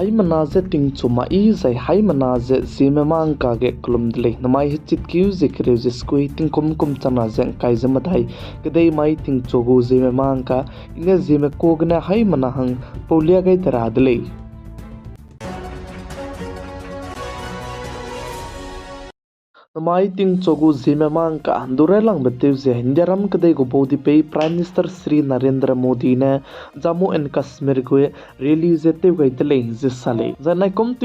Hai manaze ting chuma I zai hai manaze Zeme mang ka ge klum dile namai hichit kiu zikre jiskui ting kum chana zeng kai zamadai kedai mai ting chogu Zeme mang ka ine Zeme kogna hai manahang paulia gai tara dile Namai ting chogu Zeme mang ka durelang betiu ze Indiaram kedai go bodi pe Prime Minister Sri Narendra Modi ne Jammu and Kashmir go release te gai dile jisale janai kum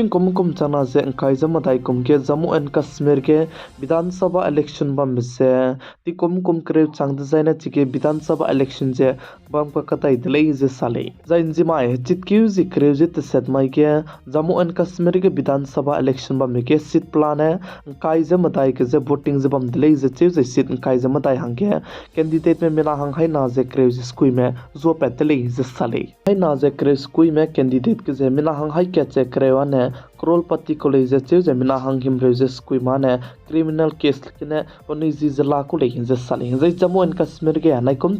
chana ze kai zamadai kum ke Jammu and Kashmir ke Vidhan Sabha election bam se ti kum kre chang zaina chike Vidhan Sabha election je bam ka katai dile jisale jain jimai chitkyu zikre jit set mai ke Jammu and Kashmir ke Vidhan Sabha election bam ke sit plan kai zamadai ke je voting je bam dile je che sit kai zamadai hangke candidate me mena hang hai na je kre skui me zo petele je sale hai na je kre skui me candidate ke je mena hang hai ke che kre wane crorepati college che je mena hang him re je skui mane criminal case kine oni ji jala ko le je sale je Jammu and Kashmir ke nai kum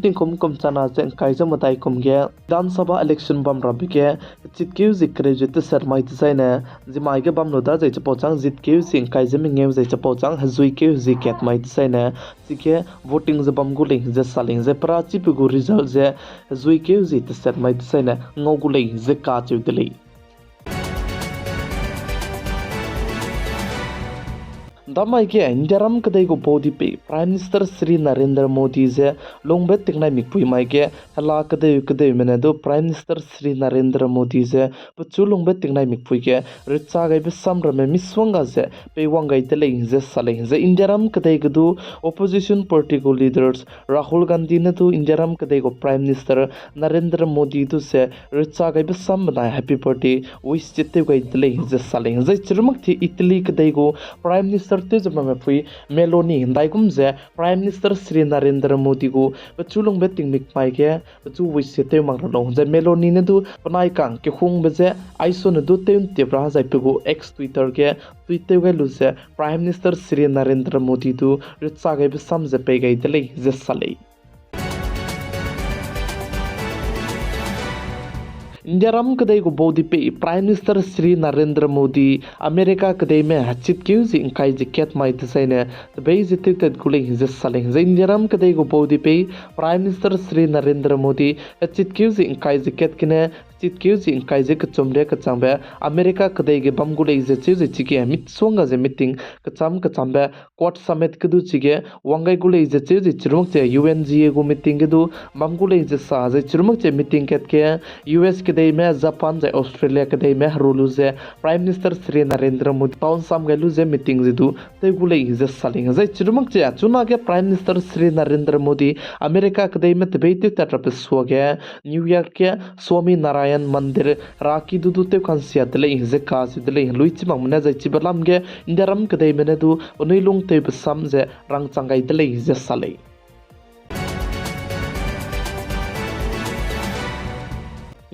chana je kai zamadai kum ge Vidhan Sabha election bam rabi ke chitkyu zikre je te sarmai te zaina jimai ke bam no da je pochang jitkyu sing kai je mingeu je pochang hazui ke ziket mai te zaina chike voting je bam gule je sale je prachi pu result je hazui ke ji te sarmai te zaina ngogule je ka chu dile damai ke Indiaram kadai go bodi pe Prime Minister Sri Narendra Modi je longbe tiknai mikpui mai ke hala kadai mena do Prime Minister Sri Narendra Modi je pachu longbe tiknai mikpui ke richa gai be samrame miswanga je pe wangai tele je sale je Indiaram kadai gdu opposition party go leaders Rahul Gandhi ne tu Indiaram kadai go Prime Minister Narendra Modi tu se richa gai be samna happy birthday wish chitte gai tele je sale je chirmak thi Italy kadai go Prime Minister te jama me phui Meloni hindai kum je Prime Minister Sri Narendra Modi go chulung be ting mik pai ke chu wish te mang ro je Meloni ne du panai kang ke khung be je aiso ne du te te bra jai pe go ex Twitter ke Twitter ge lu je Prime Minister Sri Narendra Modi du ritsa ge be sam je pe gai dele je sale Indiaram kadai go bodi pe Prime Minister Sri Narendra Modi America kadai me hachit kyu ji kai jiket mai tsaine the be jitet gule je sale je Indiaram kadai go bodi pe Prime Minister Sri Narendra Modi hachit kyu ji kai jiket kine chitkyu ji kai je kachomre kachangbe America kadai ge bam gule je che chike mit songa je meeting kachambe court summit kudu chige wangai gule je che chirmuk che UNGA go meeting ge du bam gule je sa je chirmuk che meeting ket ke US kadai me Japan je Australia kadai me rulu je Prime Minister Sri Narendra Modi town sam gelu je meeting je du te gule je saling je chirmuk che chuna ge Prime Minister Sri Narendra Modi America kadai me te beite tatrap soge New York ke Swami Narayan Mandir Raki du te kansia dele je ka dele luichi mamna jai chibalam ge Indiaram kadai mena du onilung te besam je rang changai dele je sale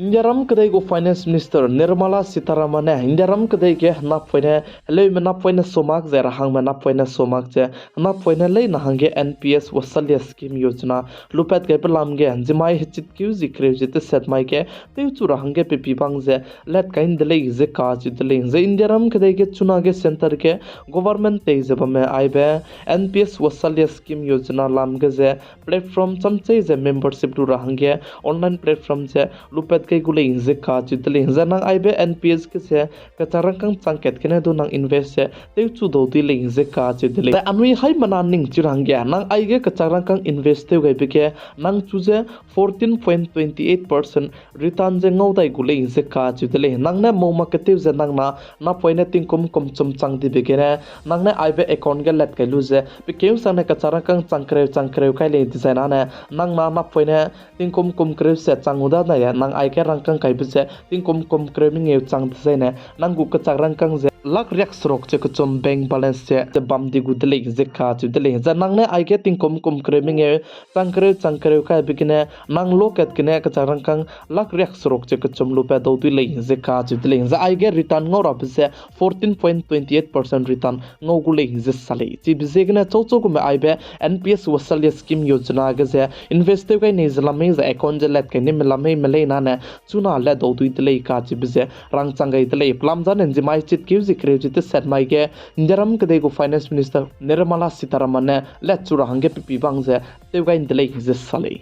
Indiaram kadai go Finance Minister Nirmala Sitharaman Indiaram kadai ke nap foine hello me nap foine somak je rahang me nap foine somak je nap foine lei na hange NPS wasalya scheme yojana lupat ke pelam ge jimai hechit kyu zikre jete set mai ke te chu rahang ge pe pibang je let kain dele je ka ji dele je Indiaram kadai ke chuna ge center ke government te je bame aibe NPS wasalya scheme yojana lam ge je platform chamche je membership tu rahang ge online platform je lupat kai gule je ka chitle janang aibe NPS ke se kacharang kang changket kene do nang invest se te chu do ti le je ka chitle anui hai manan ning chirang ge nang aige kacharang kang invest te gai beke nang chu je 14.28% return je ngau dai gule je ka chitle nang na mo ma ke te je nang na poina ting kum chum chang di beke na nang na aibe account ge let kai lu je pe keu sa na kacharang kang changkre kai le design na nang na poina ting kum kre se changuda na ya nang ai rangkang kai bese ting kom kreming eu chang tsaine nang gu ka chak rangkang je lak riak srok che kuchom bank balance che bam di gudle je kha chu dele za nang ne I getting kom kreming e changkre ka bikine nang loket kine ka charang kang lak riak srok che kuchom lu pa do tu le je kha chu dele za I get return ngor up se 14.28% return ngau gu le je sale chi bje gna chow gu me I be NPS wasal scheme yojana ga je investive kai ne zalame za account je let kai ne melame mele na ne chuna le do tu le ka chi bje rang changai le plam jan en je mai chit ki Secretary set mai ke Indiaram kadai go Finance Minister Nirmala Sitharaman ne let chura hange pipi bang je tewga indle je sale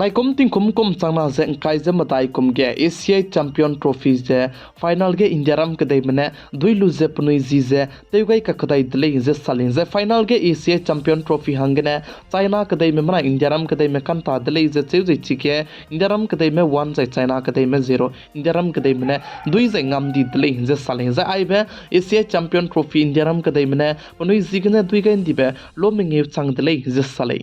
Naikom ting kum changna je kai je matai kum ge Asia Champion Trophy je final ge Indiaram kadai mane dui lu je pnui ji je tewgai ka kadai dle je sale je final ge Asia Champion Trophy hangene China kadai me mana Indiaram kadai me kan ta dle je cheu je chike Indiaram kadai me 1 je China kadai me 0 Indiaram kadai mane dui je ngam di dle je sale je ai be Asia Champion Trophy Indiaram kadai mane pnui ji gna dui ga indi be lo menge chang dle je sale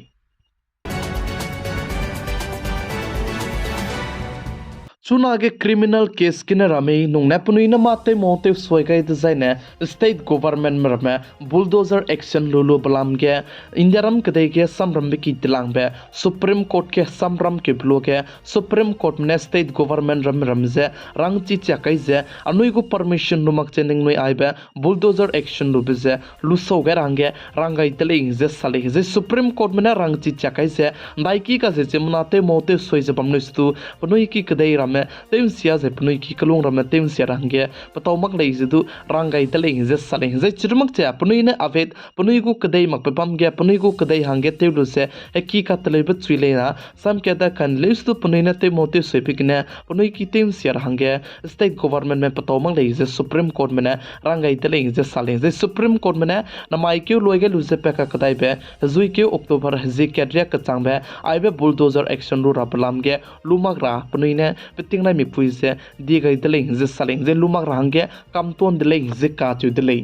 Chunage criminal case kine rame nung nepunui na mate mote soigai design state government merme bulldozer action lulu balam ke Indiaram kadai ke samram ki tilang be Supreme Court ke samram ke bloke Supreme Court ne state government ramze rang chi chakai je anui go permission numak chening noi aibe bulldozer action lu bize lu soga range rangai teling je sale je Supreme Court mena rang chi chakai je daiki ka je munate mote soi je bamnu stu punui ki kadai ram tem sia je pnui ki kalung ram tem sia rangge pataw mak lei jidu rangai tale je sale je chirmak che pnui ne avet pnui gu kadai mak pam ge pnui gu kadai hange telu se eki ka tale bet chuile na sam ke da kan leus tu pnui ne te mote se pikne pnui ki tem sia range state government me pataw mak lei je Supreme Court me ne rangai tale je sale je Supreme Court me ne na mai ke loige lu je pe ka kadai be zui ke October je ke ria ka chang be ai be bulldozer action ru rapalam ge lumak ra pnui ne ting lai mi pui se di gai dele je saleng je lumak range kam ton dele je ka chu dele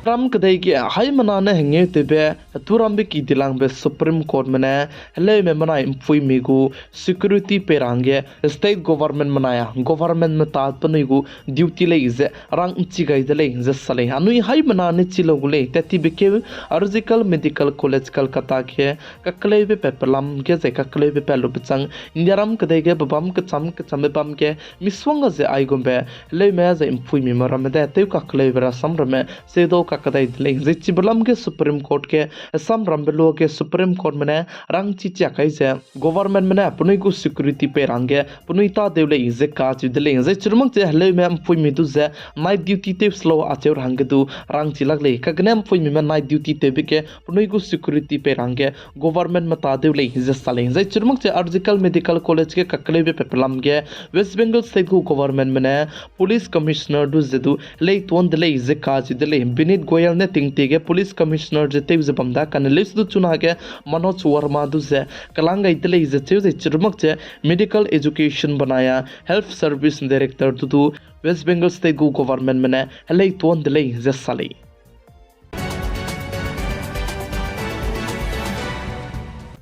ram kadai ke hai mana na henge tebe turam be ki dilang be Supreme Court mane hele me mana impui mi gu security pe range state government manaya government me ta pnui gu duty le je rang chi gai dele je sale anui hai mana ne chilo gule tati be ke Arzical Medical College Kolkata ke kakle be pepelam ke je kakle be pelu bchang Indiaram kadai ke babam ke cham bam ke miswanga je ai gombe le me je impui mi maram de te kakle be rasam rame se do kadai dile je chibalam ke Supreme Court ke sam rambelo ke Supreme Court mane rang chi cha kai je government mane apnui ku security pe range punui ta devle je ka chi dile je chirmak je hele me pui mi du je night duty te slow a cheur hang du rang chi lagle ka gnem pui mi night duty te be ke punui ku security pe range government ma ta devle je sale je chirmak je Arzical Medical College ke kakle be pepelam ke West Bengal state ku government mane police commissioner du je du le ton dile je ka chi dile binit goyal ne tingtige police commissioner je te je bamda kan list du chuna ke Manoj Verma du je kalanga itele je che chirmak che medical education banaya health service director du West Bengal state government mane helai ton dile je sale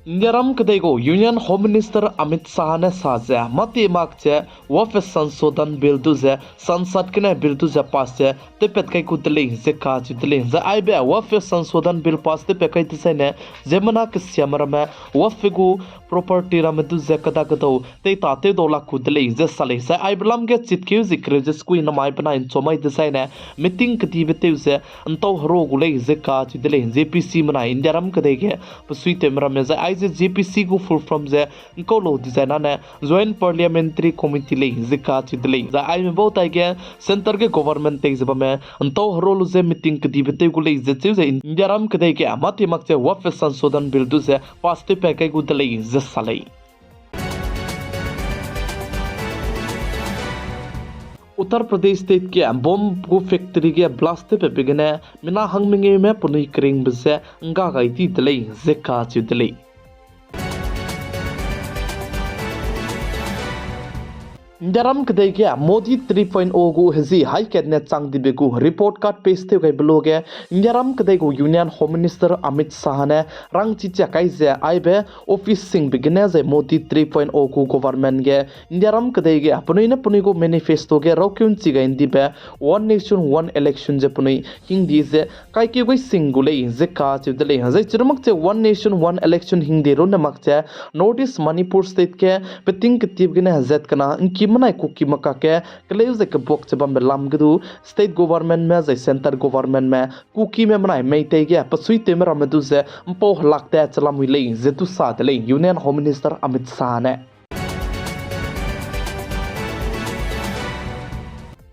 Indiaram kadai go Union Home Minister Amit Shah ne saja mati mak che wafes sansodhan bill du je sansad kine bill du je pass che te pet kai ku dele je ka chu dele je ai be wafes sansodhan bill pass te pe kai te ne zemana ke siamara me wafigu property ram du je kada kado te ta te dola ku dele je sale se ai blam ge chitkiu zikre je skui na mai bana in chomai de ne meeting kati bete je anto hro gu le je ka chu dele JPC mana Indiaram kadai ge pusui te mara me je JPC go full from the Nkolo designer ne joint parliamentary committee le zika chidle za ai me both ai ke center ke government te zaba me anto role ze meeting ke dibete go le ze che Indiaram ke dai ke amati mak che waf sansodhan bill du ze paste pe kai go dele ze sale Uttar Pradesh state के बम को factory के blast पे बिगने मिना हंगमिंगे में पुनई करिंग बसे अंगा गाइती दले जेका चिदले Daram kedai ke Modi 3.0 gu hezi high cabinet chang dibe gu report card paste gai bloge Daram kedai gu Union Home Minister Amit Shah ne rang chi cha kai ze aibe office sing begine ze Modi 3.0 gu government ge Daram kedai ge apuni na puni gu manifesto ge rokyun chi ga indibe one nation one election je puni hindi ze kai ke goi sing gu le ze ka chi de le ze chirmak che one nation one election hindi ro na mak che notice Manipur state ke peting ketib gine hazet kana manai kuki maka ke kleu ze ke bok chaba me lam gdu state government me ze center government me kuki me manai mei te ge pasui te mera me du ze mpo lakte chalam wi le ze tu sa de le Union Home Minister Amit Shah ne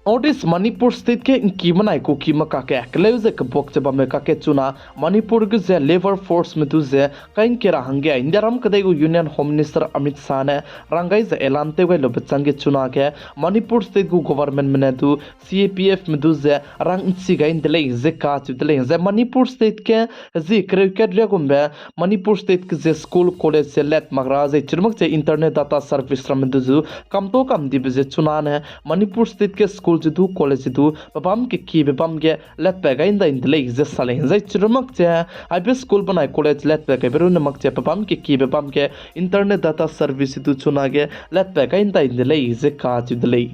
Notice Manipur state ke inki manai ko ki maka ke kleu ze ke bok chaba me ka ke chuna Manipur ge ze labor force me du ze kain ke rahange indiaram kadai go Union Home Minister Amit Shah ne rangai ze elante go lo bachange chuna ke Manipur state go government me du CAPF me du ze rang insi ga indele ze ka chu dele ze Manipur state ke ze kreu ke re gombe Manipur state ke ze school college ze let magra ze chirmak che internet data service ram du zu kam to kam di be ze chuna ne Manipur state ke school jidu college jidu babam ke ki babam ge let pa ga inda indle je sale zai chirmak che ibe school banai college let pa ga beru namak che babam ke ki babam ge internet data service jidu chuna ge let pa ga inda indle je ka jidle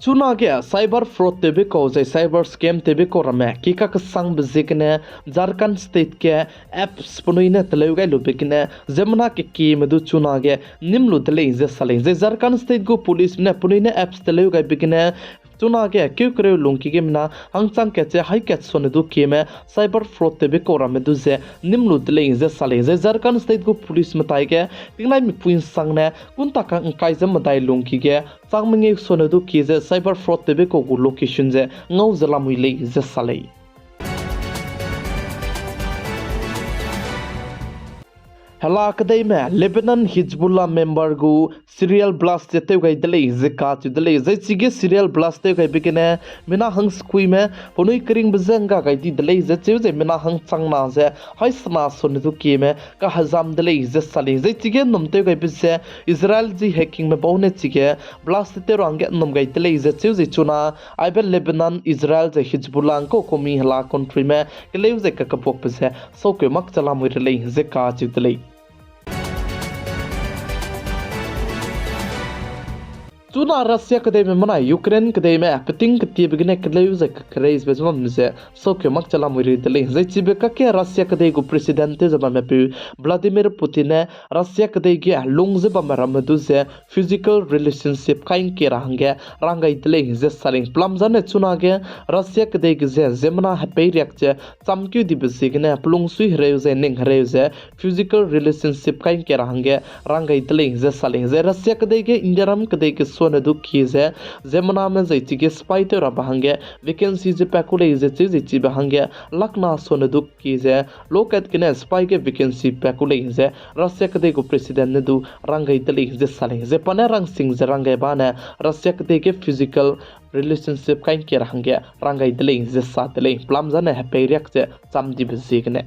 chuna ge cyber fraud tebe ko je cyber scam tebe ko rame ki ka sang bizikne Jharkhand state ke apps punoine teleuga lubikne zemna ke ki medu chuna ge nimlu tele je sale je Jharkhand state go police ne punoine apps teleuga bikne chuna ge kyu kre lungki ge mna hangchang ke che hai ke sone du ki me cyber fraud tebe ko rame du je nimlu tele je sale je Jharkhand state go police matai ge tingnai mi puin sang ne kun ta ka kai jam matai lungki ge changmenge sone du ki je cyber fraud tebe ko gu location je ngau zalamui le je sale Hala kadai me Lebanon Hezbollah member gu serial blast jete gai dele je ka chu dele je chige serial blast te gai bikine mina hang skui me ponui kring bzanga gai di dele je chu je mina hang changna je haisna son du ki me ka hazam dele je sale je chige nom te gai bise Israel ji hacking me bone chige blast te range nom gai dele je chu je chuna aibe Lebanon Israel je Hezbollah ko komi hala country me kele je ka kapok bise so ke mak chala mu rele je ka chu dele Tuna Russia kadai me mana Ukraine kadai me peting kti begine kadai uza kreis bezmam nse sokyo mak chala muri dele zai chibe ka ke Russia kadai go president zaba me pu Vladimir Putin ne Russia kadai ge lung zaba maram du ze physical relationship kain ke range rangai dele ze saling plam jane chuna ge Russia kadai ge ze zemna happy react che chamkyu di besigne plung sui hreu ze ning hreu ze physical relationship kain ke range rangai dele ze saling ze Russia kadai ge indiaram kadai ge ne dukhi je zemna me zaiti ge spy te ra bahange vacancy je pakule je chi bahange lakna so ne dukhi je lokat kine spy ge vacancy pakule je Russia kade go president ne du rangai tali je sale je pane rang sing je rangai bana Russia kade ge physical relationship kain ke rahange rangai tali je sa tali plam jane happy yak je chamdi bizigne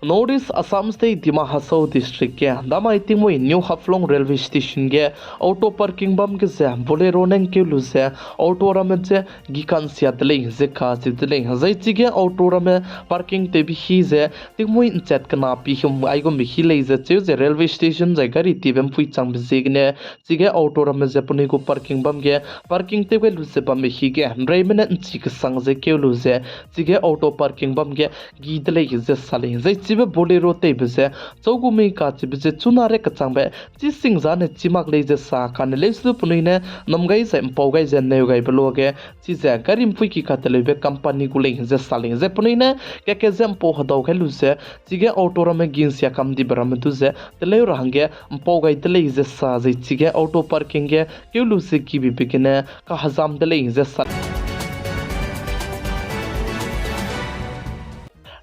Notice Assam State Dima Hasau district ke dama itimoi New Haflong railway station ge auto parking bam ke se bolero neng ke lu se auto rame je gikan sia tele je kha je tele zai chi ge auto rame parking te bi hi je timoi chat kana pi hum ai gom bi hi le je railway station jai gari ti bem pui chang bi je ne chi ge auto rame je puni go parking bam ge parking te ge lu se bam hi ge rai mena chi ke sang je ke lu je chi ge auto parking bam ge gi tele je sale zai be bolero te bise chogumi ka chi bise chunare ka changbe chi singza ne chimak le je sa kan le su punuine nomgai se mpaugai je ne gai bloge chi je garim pui ki ka tele be company gu le je saling je punuine ke je mpo hadaw khelu se chi ge auto ram gin sia kam di bram tu je tele rahange mpaugai tele je sa je chi ge auto parking ge kelu se ki bi bikine ka hazam tele je sa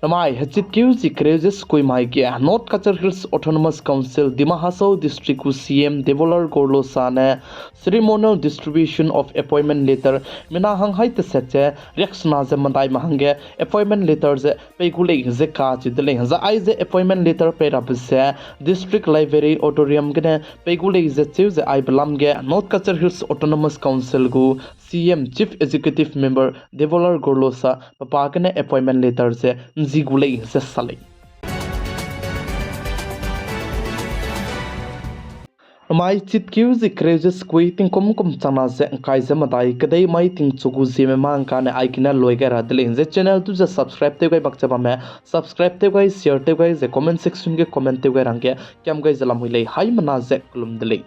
Ramai hachit kiuzi krejes kuimai ke North Kachar Hills Autonomous Council Dima Hasau District ku CM Devolar Gorlo Sane ceremonial distribution of appointment letter mina hang hai te seche reaksna ze mandai mahange appointment letter ze peikule ze ka chidle za ai ze appointment letter pe rapse district library auditorium gene peikule ze chiu ze ai balam ge North Kachar Hills Autonomous Council gu CM Chief Executive Member Devolar Gorlo sa papa gene appointment letter ze zigule ze sale mai chit kiu zi krejes kui ting kom chana ze kai ze madai kadai mai ting chugu Zeme mang ka ne aikina loiga ra dile ze channel tu ze subscribe te gai bakcha ba me subscribe te gai share te gai ze comment section ge comment te gai rang ge kyam gai zalam huile hai mana ze kulum dile